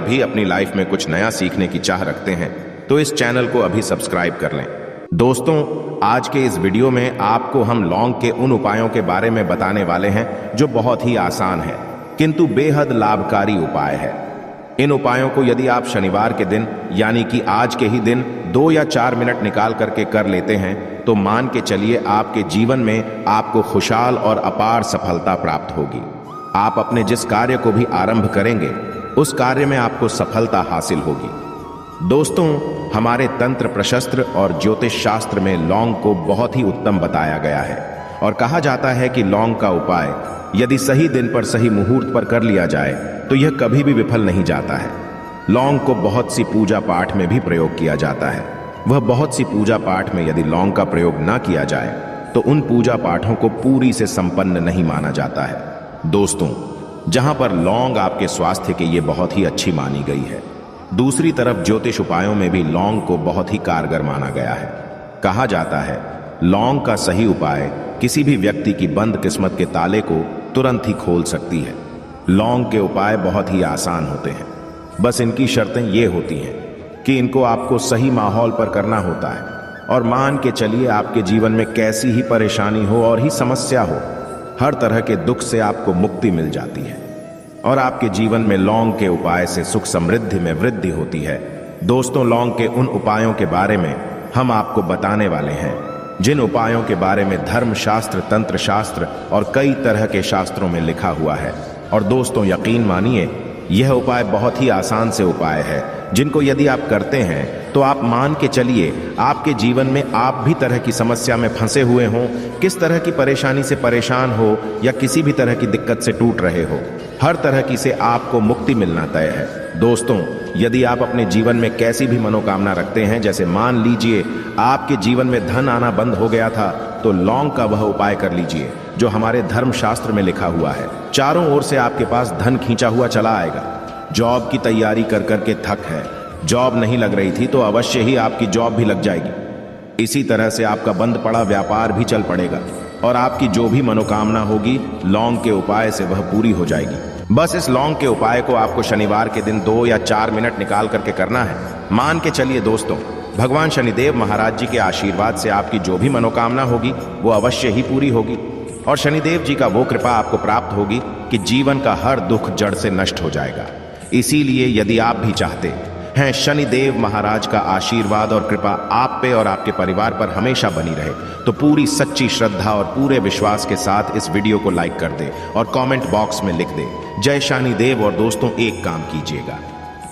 भी अपनी लाइफ में कुछ नया सीखने की चाह रखते हैं तो इस चैनल को अभी सब्सक्राइब कर लें। दोस्तों, आज के इस वीडियो में आपको हम लौंग के उन उपायों के बारे में बताने वाले हैं जो बहुत ही आसान है किंतु बेहद लाभकारी उपाय है। इन उपायों को यदि आप शनिवार के दिन यानी कि आज के ही दिन 2 या 4 मिनट निकाल करके कर लेते हैं तो मान के चलिए आपके जीवन में आपको खुशहाल और अपार सफलता प्राप्त होगी। आप अपने जिस कार्य को भी आरंभ करेंगे उस कार्य में आपको सफलता हासिल होगी। दोस्तों, हमारे तंत्र प्रशस्त्र और ज्योतिष शास्त्र में लौंग को बहुत ही उत्तम बताया गया है और कहा जाता है कि लौंग का उपाय यदि सही दिन पर सही मुहूर्त पर कर लिया जाए तो यह कभी भी विफल नहीं जाता है। लौंग को बहुत सी पूजा पाठ में भी प्रयोग किया जाता है। वह बहुत सी पूजा पाठ में यदि लौंग का प्रयोग ना किया जाए तो उन पूजा पाठों को पूरी से संपन्न नहीं माना जाता है। दोस्तों, जहां पर लौंग आपके स्वास्थ्य के लिए बहुत ही अच्छी मानी गई है, दूसरी तरफ ज्योतिष उपायों में भी लौंग को बहुत ही कारगर माना गया है। कहा जाता है लौंग का सही उपाय किसी भी व्यक्ति की बंद किस्मत के ताले को तुरंत ही खोल सकती है। लौंग के उपाय बहुत ही आसान होते हैं, बस इनकी शर्तें ये होती हैं कि इनको आपको सही माहौल पर करना होता है और मान के चलिए आपके जीवन में कैसी ही परेशानी हो और ही समस्या हो, हर तरह के दुख से आपको मुक्ति मिल जाती है और आपके जीवन में लौंग के उपाय से सुख समृद्धि में वृद्धि होती है। दोस्तों, लौंग के उन उपायों के बारे में हम आपको बताने वाले हैं जिन उपायों के बारे में धर्म शास्त्र, तंत्र शास्त्र और कई तरह के शास्त्रों में लिखा हुआ है। और दोस्तों, यकीन मानिए यह उपाय बहुत ही आसान से उपाय है जिनको यदि आप करते हैं तो आप मान के चलिए आपके जीवन में आप भी तरह की समस्या में फंसे हुए हों, किस तरह की परेशानी से परेशान हो या किसी भी तरह की दिक्कत से टूट रहे हो, हर तरह की से आपको मुक्ति मिलना तय है। दोस्तों, यदि आप अपने जीवन में कैसी भी मनोकामना रखते हैं, जैसे मान लीजिए आपके जीवन में धन आना बंद हो गया था, तो लौंग का वह उपाय कर लीजिए जो हमारे धर्म शास्त्र में लिखा हुआ है। चारों ओर से आपके पास धन खींचा हुआ चला आएगा। जॉब की तैयारी कर करके थक है, जॉब नहीं लग रही थी तो अवश्य ही आपकी जॉब भी लग जाएगी। इसी तरह से आपका बंद पड़ा व्यापार भी चल पड़ेगा और आपकी जो भी मनोकामना होगी लौंग के उपाय से वह पूरी हो जाएगी। बस इस लौंग के उपाय को आपको शनिवार के दिन 2 या 4 मिनट निकाल करके करना है। मान के चलिए दोस्तों, भगवान शनिदेव महाराज जी के आशीर्वाद से आपकी जो भी मनोकामना होगी वो अवश्य ही पूरी होगी और शनिदेव जी का वो कृपा आपको प्राप्त होगी कि जीवन का हर दुख जड़ से नष्ट हो जाएगा। इसीलिए यदि आप भी चाहते हैं शनिदेव महाराज का आशीर्वाद और कृपा आप पे और आपके परिवार पर हमेशा बनी रहे, तो पूरी सच्ची श्रद्धा और पूरे विश्वास के साथ इस वीडियो को लाइक कर दे और कमेंट बॉक्स में लिख दे जय शनिदेव। और दोस्तों, एक काम कीजिएगा,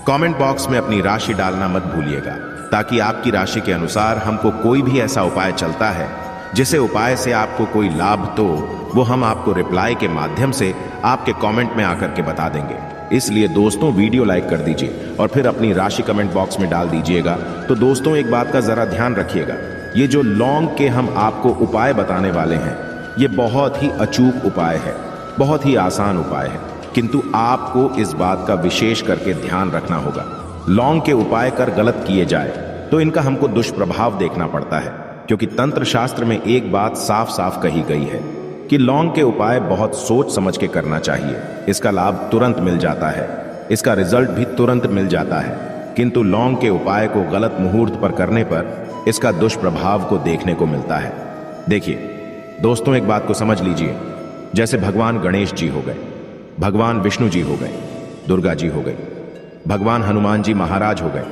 कमेंट बॉक्स में अपनी राशि डालना मत भूलिएगा ताकि आपकी राशि के अनुसार हमको कोई भी ऐसा उपाय चलता है जिसे उपाय से आपको कोई लाभ तो वो हम आपको रिप्लाई के माध्यम से आपके कमेंट में आकर के बता देंगे। इसलिए दोस्तों, वीडियो लाइक कर दीजिए और फिर अपनी राशि कमेंट बॉक्स में डाल दीजिएगा। तो दोस्तों, एक बात का जरा ध्यान रखिएगा, ये जो लौंग के हम आपको उपाय बताने वाले हैं ये बहुत ही अचूक उपाय है, बहुत ही आसान उपाय है, किंतु आपको इस बात का विशेष करके ध्यान रखना होगा। लौंग के उपाय कर गलत किए जाए तो इनका हमको दुष्प्रभाव देखना पड़ता है, क्योंकि तंत्र शास्त्र में एक बात साफ साफ कही गई है कि लौंग के उपाय बहुत सोच समझ के करना चाहिए। इसका लाभ तुरंत मिल जाता है, इसका रिजल्ट भी तुरंत मिल जाता है, किंतु लौंग के उपाय को गलत मुहूर्त पर करने पर इसका दुष्प्रभाव को देखने को मिलता है। देखिए दोस्तों, एक बात को समझ लीजिए, जैसे भगवान गणेश जी हो गए, भगवान विष्णु जी हो गए, दुर्गा जी हो गई, भगवान हनुमान जी महाराज हो गए,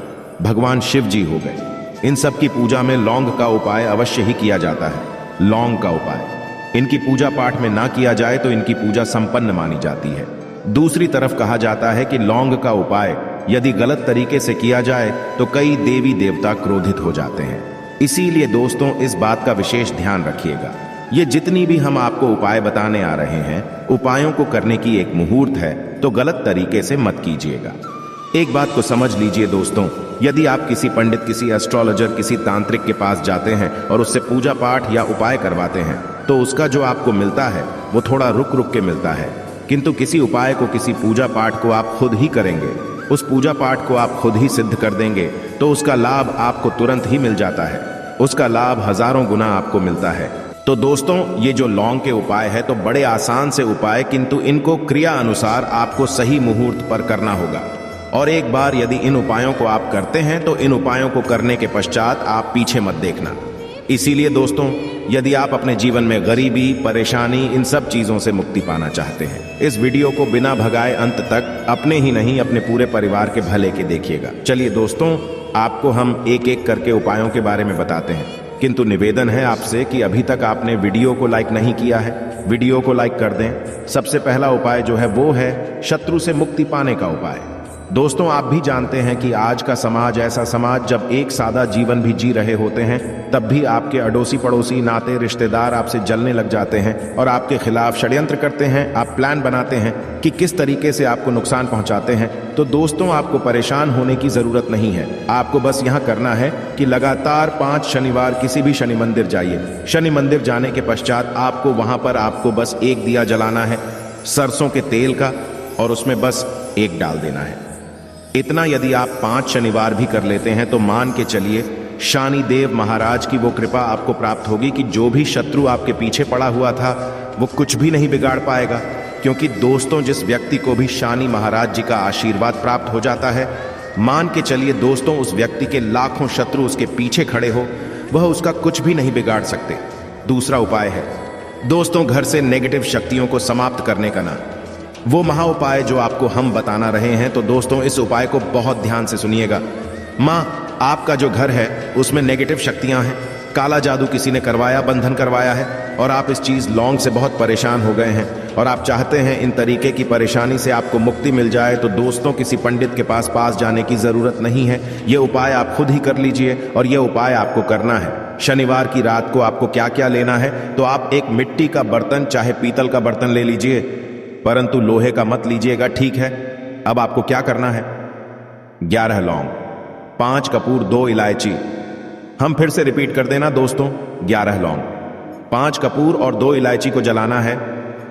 भगवान शिव जी हो गए, इन सब की पूजा में लौंग का उपाय अवश्य ही किया जाता है। लौंग का उपाय इनकी पूजा पाठ में ना किया जाए तो इनकी पूजा संपन्न मानी जाती है। दूसरी तरफ कहा जाता है कि लौंग का उपाय यदि गलत तरीके से किया जाए तो कई देवी देवता क्रोधित हो जाते हैं। इसीलिए दोस्तों, इस बात का विशेष ध्यान रखिएगा। ये जितनी भी हम आपको उपाय बताने आ रहे हैं, उपायों को करने की एक मुहूर्त है, तो गलत तरीके से मत कीजिएगा। एक बात को समझ लीजिए दोस्तों, यदि आप किसी पंडित, किसी एस्ट्रोलॉजर, किसी तांत्रिक के पास जाते हैं और उससे पूजा पाठ या उपाय करवाते हैं तो उसका जो आपको मिलता है वो थोड़ा रुक रुक के मिलता है, किंतु किसी उपाय को, किसी पूजा पाठ को आप खुद ही करेंगे, उस पूजा पाठ को आप खुद ही सिद्ध कर देंगे तो उसका लाभ आपको तुरंत ही मिल जाता है, उसका लाभ हजारों गुना आपको मिलता है। तो दोस्तों, ये जो लौंग के उपाय है तो बड़े आसान से उपाय, किंतु इनको क्रिया अनुसार आपको सही मुहूर्त पर करना होगा। और एक बार यदि इन उपायों को आप करते हैं तो इन उपायों को करने के पश्चात आप पीछे मत देखना। इसीलिए दोस्तों, यदि आप अपने जीवन में गरीबी, परेशानी, इन सब चीजों से मुक्ति पाना चाहते हैं, इस वीडियो को बिना भगाए अंत तक अपने ही नहीं अपने पूरे परिवार के भले के देखिएगा। चलिए दोस्तों, आपको हम एक एक करके उपायों के बारे में बताते हैं, किंतु निवेदन है आपसे कि अभी तक आपने वीडियो को लाइक नहीं किया है, वीडियो को लाइक कर दें। सबसे पहला उपाय जो है वो है शत्रु से मुक्ति पाने का उपाय। दोस्तों, आप भी जानते हैं कि आज का समाज ऐसा समाज, जब एक सादा जीवन भी जी रहे होते हैं तब भी आपके अड़ोसी पड़ोसी, नाते रिश्तेदार आपसे जलने लग जाते हैं और आपके खिलाफ षड्यंत्र करते हैं। आप प्लान बनाते हैं कि किस तरीके से आपको नुकसान पहुंचाते हैं। तो दोस्तों, आपको परेशान होने की जरूरत नहीं है। आपको बस यहां करना है कि लगातार 5 शनिवार किसी भी शनि मंदिर जाइए। शनि मंदिर जाने के पश्चात आपको वहां पर आपको बस एक दिया जलाना है सरसों के तेल का, और उसमें बस एक डाल देना है। इतना यदि आप 5 शनिवार भी कर लेते हैं तो मान के चलिए शनि देव महाराज की वो कृपा आपको प्राप्त होगी कि जो भी शत्रु आपके पीछे पड़ा हुआ था वो कुछ भी नहीं बिगाड़ पाएगा। क्योंकि दोस्तों, जिस व्यक्ति को भी शनि महाराज जी का आशीर्वाद प्राप्त हो जाता है, मान के चलिए दोस्तों, उस व्यक्ति के लाखों शत्रु उसके पीछे खड़े हो, वह उसका कुछ भी नहीं बिगाड़ सकते। दूसरा उपाय है दोस्तों, घर से नेगेटिव शक्तियों को समाप्त करने का ना, वो महा उपाय जो आपको हम बताना रहे हैं। तो दोस्तों, इस उपाय को बहुत ध्यान से सुनिएगा। माँ, आपका जो घर है उसमें नेगेटिव शक्तियां हैं, काला जादू किसी ने करवाया, बंधन करवाया है, और आप इस चीज लौंग से बहुत परेशान हो गए हैं और आप चाहते हैं इन तरीके की परेशानी से आपको मुक्ति मिल जाए। तो दोस्तों, किसी पंडित के पास जाने की जरूरत नहीं है। ये उपाय आप खुद ही कर लीजिए और ये उपाय आपको करना है। शनिवार की रात को आपको क्या क्या लेना है, तो आप एक मिट्टी का बर्तन, चाहे पीतल का बर्तन ले लीजिए, परंतु लोहे का मत लीजिएगा, ठीक है। अब आपको क्या करना है, 11 लौंग, 5 कपूर, 2 इलायची। हम फिर से रिपीट कर देना दोस्तों, 11 लौंग, 5 कपूर और 2 इलायची को जलाना है।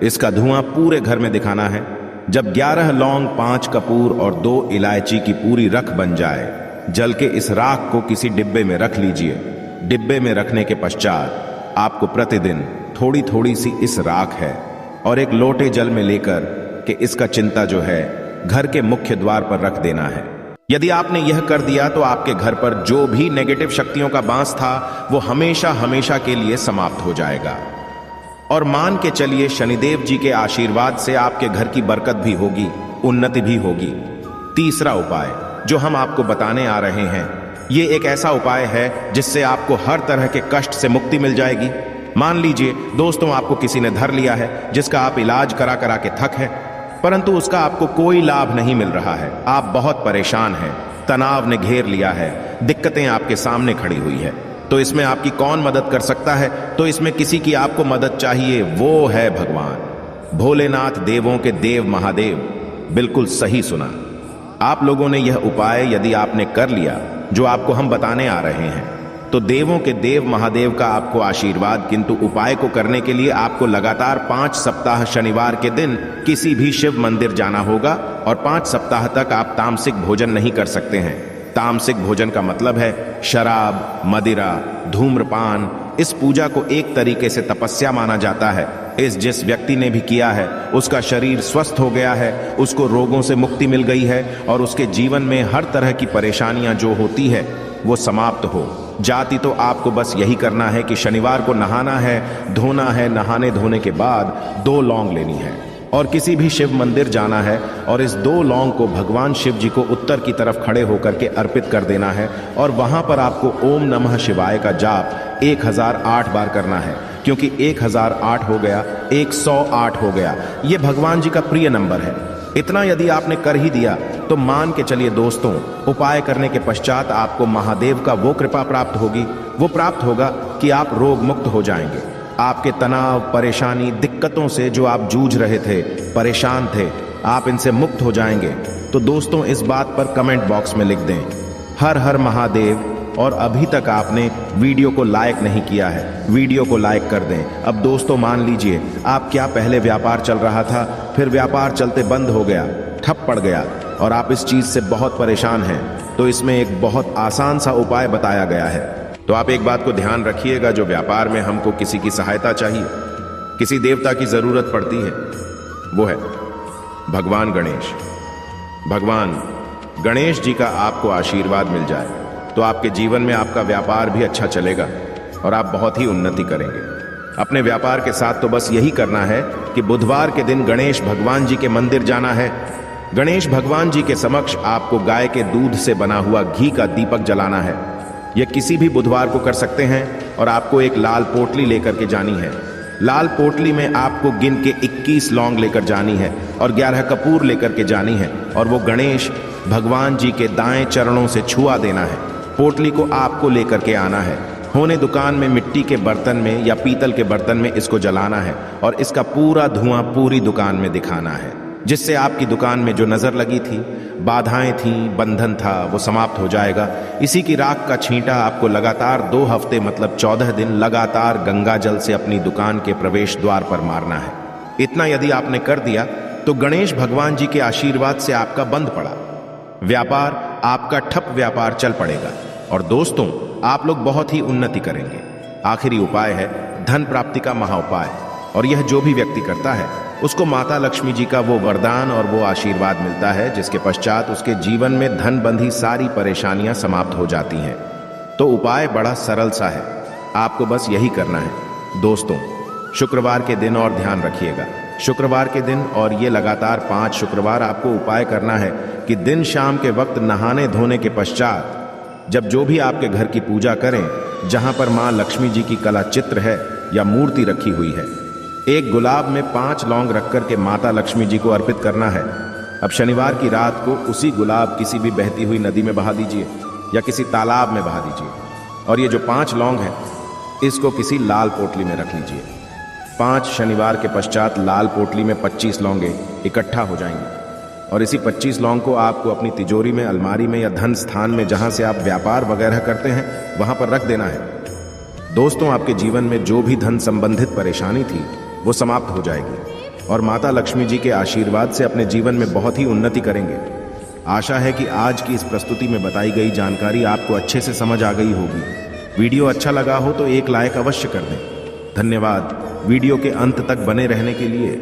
इसका धुआं पूरे घर में दिखाना है। जब 11 लौंग, 5 कपूर और 2 इलायची की पूरी रख बन जाए, जल के इस राख को किसी डिब्बे में रख लीजिए। डिब्बे में रखने के पश्चात आपको प्रतिदिन थोड़ी थोड़ी सी इस राख है और एक लोटे जल में लेकर के इसका चिंता जो है घर के मुख्य द्वार पर रख देना है। यदि आपने यह कर दिया तो आपके घर पर जो भी नेगेटिव शक्तियों का बांस था वो हमेशा हमेशा के लिए समाप्त हो जाएगा। और मान के चलिए शनिदेव जी के आशीर्वाद से आपके घर की बरकत भी होगी, उन्नति भी होगी। तीसरा उपाय जो हम आपको बताने आ रहे हैं, ये एक ऐसा उपाय है जिससे आपको हर तरह के कष्ट से मुक्ति मिल जाएगी। मान लीजिए दोस्तों, आपको किसी ने धर लिया है जिसका आप इलाज करा करा के थक है, परंतु उसका आपको कोई लाभ नहीं मिल रहा है। आप बहुत परेशान हैं, तनाव ने घेर लिया है, दिक्कतें आपके सामने खड़ी हुई है। तो इसमें आपकी कौन मदद कर सकता है? तो इसमें किसी की आपको मदद चाहिए, वो है भगवान भोलेनाथ, देवों के देव महादेव। बिल्कुल सही सुना। आप लोगों ने यह उपाय यदि आपने कर लिया जो आपको हम बताने आ रहे हैं, तो देवों के देव महादेव का आपको आशीर्वाद। किंतु उपाय को करने के लिए आपको लगातार 5 सप्ताह शनिवार के दिन किसी भी शिव मंदिर जाना होगा और 5 सप्ताह तक आप तामसिक भोजन नहीं कर सकते हैं। तामसिक भोजन का मतलब है शराब, मदिरा, धूम्रपान। इस पूजा को एक तरीके से तपस्या माना जाता है। जिस व्यक्ति ने भी किया है उसका शरीर स्वस्थ हो गया है, उसको रोगों से मुक्ति मिल गई है और उसके जीवन में हर तरह की परेशानियां जो होती है वो समाप्त हो जाती। तो आपको बस यही करना है कि शनिवार को नहाना है, धोना है, नहाने धोने के बाद 2 लौंग लेनी है और किसी भी शिव मंदिर जाना है और इस 2 लौंग को भगवान शिव जी को उत्तर की तरफ खड़े होकर के अर्पित कर देना है। और वहां पर आपको ओम नमः शिवाय का जाप 1008 बार करना है, क्योंकि 1008 हो गया, 108 हो गया, ये भगवान जी का प्रिय नंबर है। इतना यदि आपने कर ही दिया तो मान के चलिए दोस्तों, उपाय करने के पश्चात आपको महादेव का वो कृपा प्राप्त होगी, वो प्राप्त होगा कि आप रोग मुक्त हो जाएंगे। आपके तनाव, परेशानी, दिक्कतों से जो आप जूझ रहे थे, परेशान थे, आप इनसे मुक्त हो जाएंगे। तो दोस्तों, इस बात पर कमेंट बॉक्स में लिख दें हर हर महादेव। और अभी तक आपने वीडियो को लाइक नहीं किया है, वीडियो को लाइक कर दें। अब दोस्तों मान लीजिए, आप क्या पहले व्यापार चल रहा था, फिर व्यापार चलते बंद हो गया, ठप पड़ गया और आप इस चीज से बहुत परेशान हैं, तो इसमें एक बहुत आसान सा उपाय बताया गया है। तो आप एक बात को ध्यान रखिएगा, जो व्यापार में हमको किसी की सहायता चाहिए, किसी देवता की जरूरत पड़ती है, वो है भगवान गणेश, भगवान गणेश जी का आपको आशीर्वाद मिल जाए तो आपके जीवन में आपका व्यापार भी अच्छा चलेगा और आप बहुत ही उन्नति करेंगे। अपने व्यापार के साथ तो बस यही करना है कि बुधवार के दिन गणेश भगवान जी के मंदिर जाना है। गणेश भगवान जी के समक्ष आपको गाय के दूध से बना हुआ घी का दीपक जलाना है। यह किसी भी बुधवार को कर सकते हैं और आपको एक लाल पोटली लेकर के जानी है। लाल पोटली में आपको गिन के 21 लौंग लेकर जानी है और 11 कपूर लेकर के जानी है और वो गणेश भगवान जी के दाएं चरणों से छुआ देना है। पोटली को आपको लेकर के आना है। होने दुकान में मिट्टी के बर्तन में या पीतल के बर्तन में इसको जलाना है और इसका पूरा धुआं पूरी दुकान में दिखाना है, जिससे आपकी दुकान में जो नजर लगी थी, बाधाएं थी, बंधन था, वो समाप्त हो जाएगा। इसी की राख का छींटा आपको लगातार 2 हफ्ते मतलब 14 दिन लगातार गंगा जल से अपनी दुकान के प्रवेश द्वार पर मारना है। इतना यदि आपने कर दिया तो गणेश भगवान जी के आशीर्वाद से आपका बंद पड़ा व्यापार, आपका ठप व्यापार चल पड़ेगा और दोस्तों आप लोग बहुत ही उन्नति करेंगे। आखिरी उपाय है धन प्राप्ति का महाउपाय, और यह जो भी व्यक्ति करता है उसको माता लक्ष्मी जी का वो वरदान और वो आशीर्वाद मिलता है, जिसके पश्चात उसके जीवन में धन बंधी सारी परेशानियां समाप्त हो जाती हैं। तो उपाय बड़ा सरल सा है, आपको बस यही करना है। दोस्तों शुक्रवार के दिन और ध्यान रखिएगा, शुक्रवार के दिन और ये लगातार 5 शुक्रवार आपको उपाय करना है कि दिन शाम के वक्त नहाने धोने के पश्चात जब जो भी आपके घर की पूजा करें, जहां पर मां लक्ष्मी जी की कला चित्र है या मूर्ति रखी हुई है, एक गुलाब में 5 लौंग रख कर के माता लक्ष्मी जी को अर्पित करना है। अब शनिवार की रात को उसी गुलाब किसी भी बहती हुई नदी में बहा दीजिए या किसी तालाब में बहा दीजिए और ये जो 5 लौंग हैं इसको किसी लाल पोटली में रख लीजिए। 5 शनिवार के पश्चात लाल पोटली में 25 लौंगे इकट्ठा हो जाएंगे और इसी 25 लौंग को आपको अपनी तिजोरी में, अलमारी में या धन स्थान में जहां से आप व्यापार वगैरह करते हैं वहां पर रख देना है। दोस्तों आपके जीवन में जो भी धन संबंधित परेशानी थी वो समाप्त हो जाएगी और माता लक्ष्मी जी के आशीर्वाद से अपने जीवन में बहुत ही उन्नति करेंगे। आशा है कि आज की इस प्रस्तुति में बताई गई जानकारी आपको अच्छे से समझ आ गई होगी। वीडियो अच्छा लगा हो तो एक लाइक अवश्य कर दें। धन्यवाद वीडियो के अंत तक बने रहने के लिए।